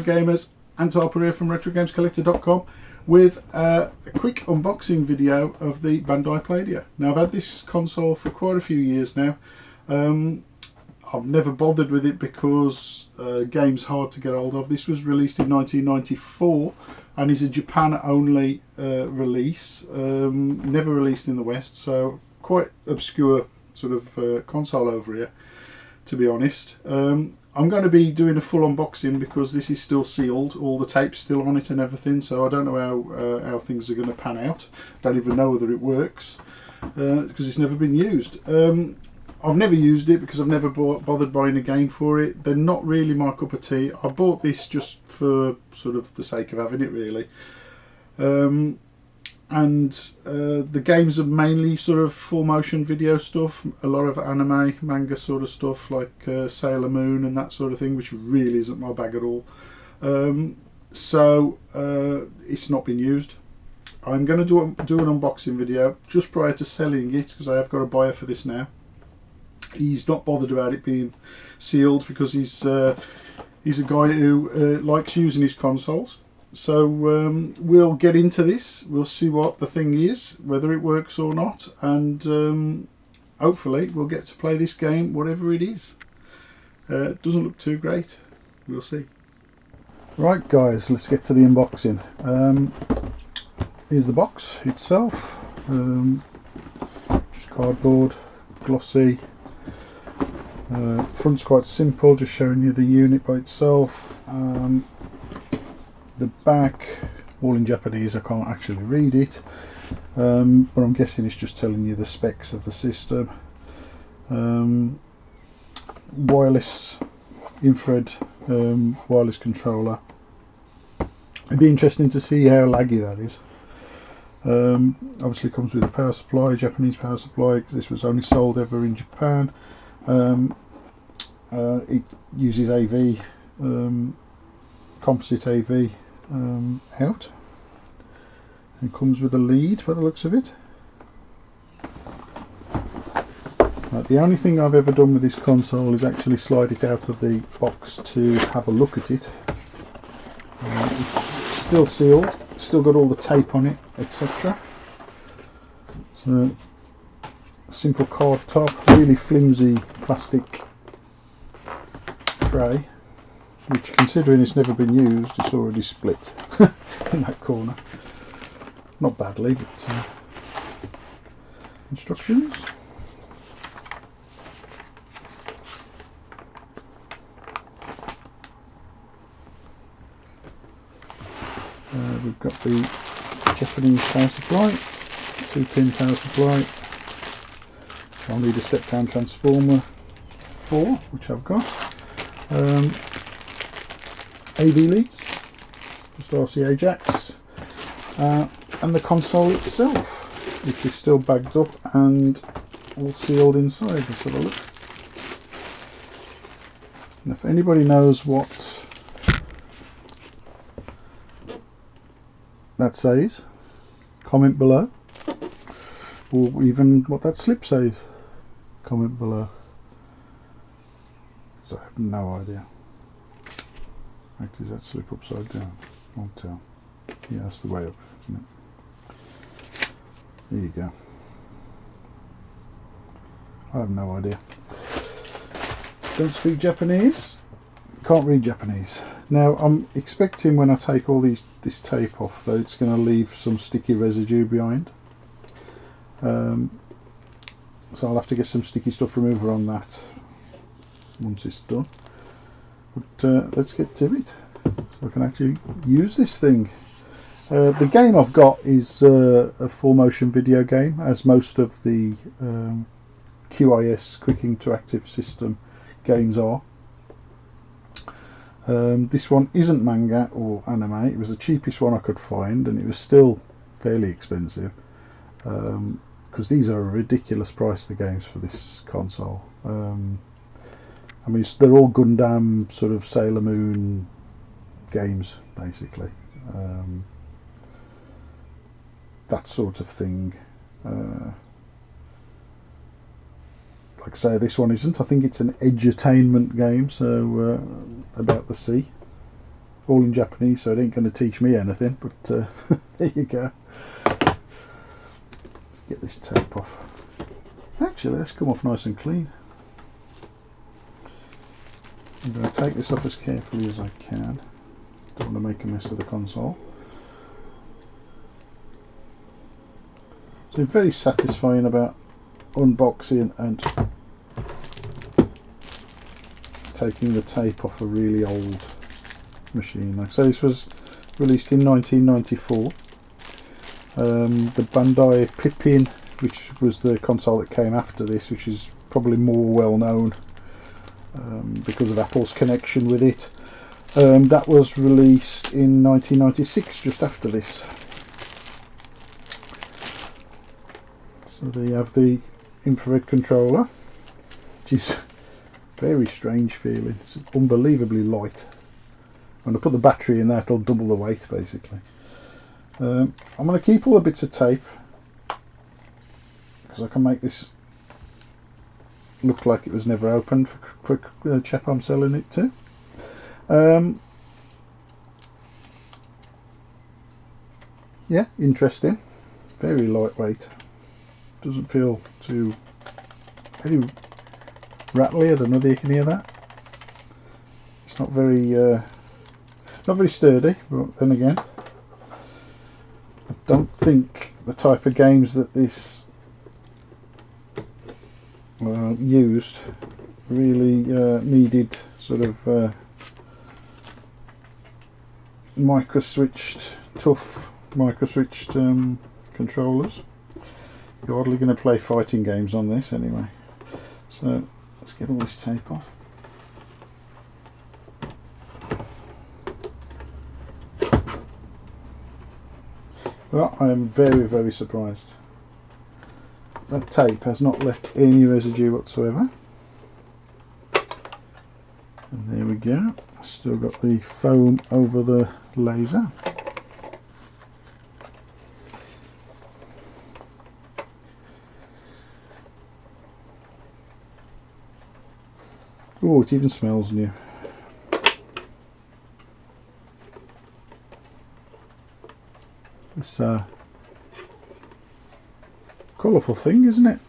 gamers, Antwerper here from RetroGamesCollector.com with a quick unboxing video of the Bandai Playdia. Now I've had this console for quite a few years now. I've never bothered with it because game's hard to get hold of. This was released in 1994 and is a Japan only release, never released in the West, so quite obscure sort of console over here, to be honest. I'm going to be doing a full unboxing because this is still sealed, all the tape's still on it and everything, so I don't know how things are going to pan out. Don't even know whether it works because it's never been used. I've never used it because I've never bothered buying a game for it. They're not really my cup of tea. I bought this just for sort of the sake of having it, really. The games are mainly sort of full motion video stuff, a lot of anime, manga sort of stuff like Sailor Moon and that sort of thing, which really isn't my bag at all. It's not been used. I'm going to do an unboxing video just prior to selling it because I have got a buyer for this now. He's not bothered about it being sealed because he's a guy who likes using his consoles. So we'll get into this, we'll see what the thing is, whether it works or not, and hopefully we'll get to play this game, whatever it is. It doesn't look too great, we'll see. Right guys, let's get to the unboxing. Here's the box itself, just cardboard, glossy. Front's quite simple, just showing you the unit by itself. The back, all in Japanese, I can't actually read it, but I'm guessing it's just telling you the specs of the system. Wireless, infrared wireless controller. It'd be interesting to see how laggy that is. Obviously comes with a power supply, Japanese power supply, because this was only sold ever in Japan. It uses AV, composite AV out, and comes with a lead by the looks of it. The only thing I've ever done with this console is actually slide it out of the box to have a look at it. It's still sealed, still got all the tape on it, etc. So simple card top, really flimsy plastic tray, which, considering it's never been used, it's already split in that corner. Not badly, but instructions. We've got the Japanese power supply, 2-pin power supply. I'll need a step down transformer 4, which I've got. AV leads, just RCA jacks, and the console itself, which is still bagged up and all sealed inside. Let's have a look. And if anybody knows what that says, comment below, or even what that slip says, comment below. So I have no idea. Actually, is that slip upside down? Can't tell. Yeah, that's the way up, isn't it? There you go. I have no idea. Don't speak Japanese. Can't read Japanese. Now I'm expecting when I take all this tape off that it's going to leave some sticky residue behind. So I'll have to get some sticky stuff remover on that once it's done. But let's get to it, so I can actually use this thing. The game I've got is a full motion video game, as most of the QIS, Quick Interactive System games are. This one isn't manga or anime. It was the cheapest one I could find, and it was still fairly expensive, because these are a ridiculous price, the games for this console. I mean, they're all Gundam, sort of Sailor Moon games, basically. That sort of thing. Like I say, this one isn't. I think it's an edutainment game, so about the sea. all in Japanese, so it ain't going to teach me anything, but there you go. Let's get this tape off. Actually, let's come off nice and clean. I'm going to take this off as carefully as I can. Don't want to make a mess of the console. So very satisfying about unboxing and taking the tape off a really old machine. Like, so this was released in 1994. The Bandai Pippin, which was the console that came after this, which is probably more well known because of Apple's connection with it, that was released in 1996, just after this. So there you have the infrared controller, which is very strange feeling. It's unbelievably light. When I put the battery in there, it'll double the weight basically. I'm going to keep all the bits of tape because I can make this look like it was never opened for the chap I'm selling it to. Yeah, interesting. Very lightweight. Doesn't feel too very rattly. I don't know if you can hear that. It's not very sturdy, but then again, I don't think the type of games that this used really needed sort of tough micro-switched controllers. You're hardly going to play fighting games on this anyway. So let's get all this tape off. Well, I am very, very surprised. That tape has not left any residue whatsoever. And there we go. Still got the foam over the laser. Oh, it even smells new. It's a colourful thing, isn't it?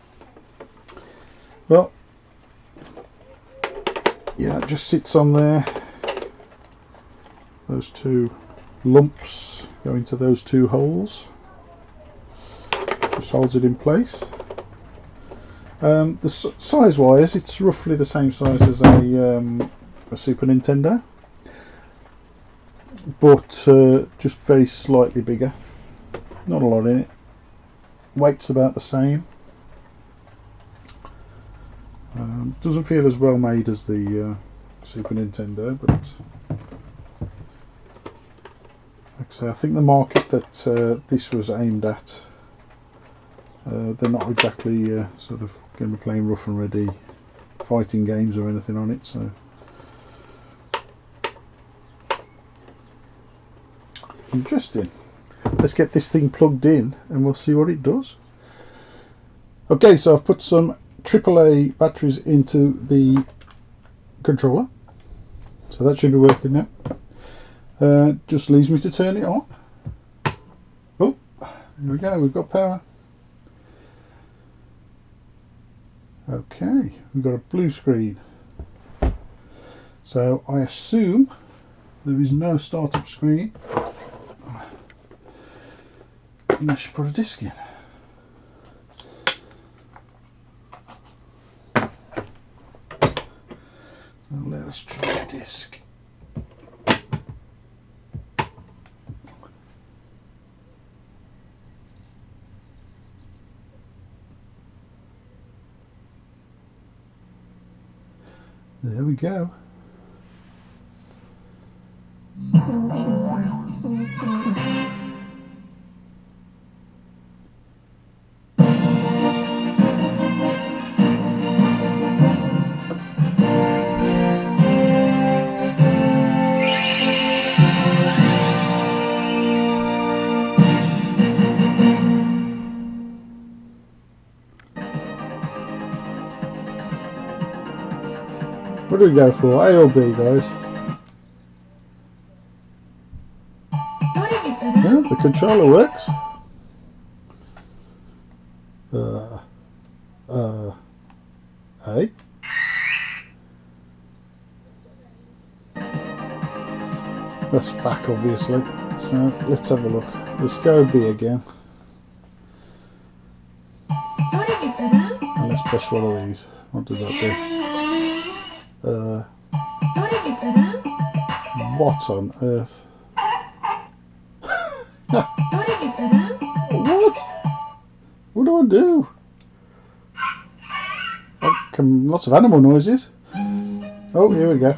Well, yeah, it just sits on there. Those two lumps go into those two holes. Just holds it in place. The size-wise, it's roughly the same size as a Super Nintendo, but just very slightly bigger. Not a lot in it. Weight's about the same. Doesn't feel as well made as the Super Nintendo, but like I say, I think the market that this was aimed at, they're not exactly sort of going to be playing rough and ready fighting games or anything on it. So interesting. Let's get this thing plugged in and we'll see what it does. Okay, so I've put some AAA batteries into the controller, so that should be working now. Just leaves me to turn it on. Oh, here we go, we've got power. Okay, we've got a blue screen, so I assume there is no startup screen unless you put a disc in. So let us try a disc. There we go. What do we go for? A or B, guys? controller works. Hey. That's back, obviously. So let's have a look. Let's go B again. And let's press one of these. What does that do? What on earth? What? What do I do? Lots of animal noises. Oh, here we go.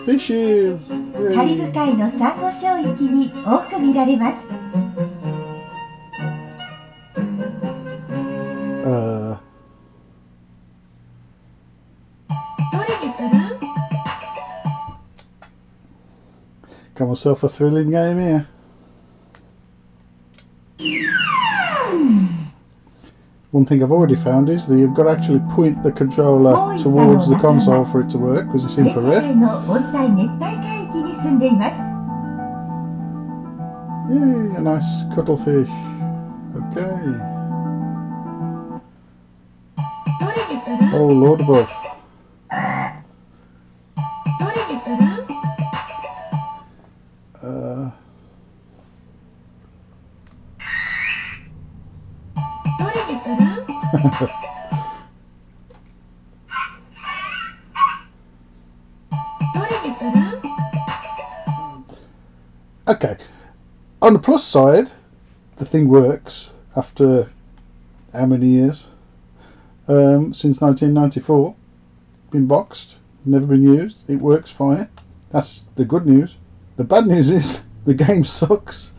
Fishes! カリブ海のサンゴ礁域に多く見られます。Got myself a thrilling game here. One thing I've already found is that you've got to actually point the controller towards the console for it to work, because it's infrared. Yay, a nice cuttlefish. Okay. Oh, Lord above. Okay, on the plus side, the thing works after how many years? Since 1994, been boxed, never been used, it works fine. That's the good news. The bad news is the game sucks.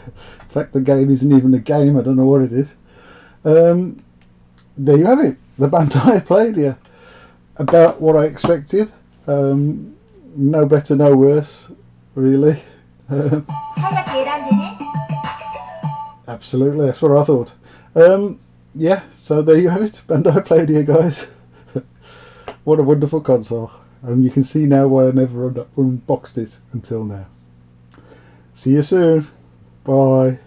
In fact, the game isn't even a game, I don't know what it is. There you have it, the Bandai Playdia. About what I expected. No better, no worse, really. Absolutely, that's what I thought. Yeah, so there you have it, Bandai Playdia, guys. What a wonderful console. And you can see now why I never unboxed it until now. See you soon. Bye.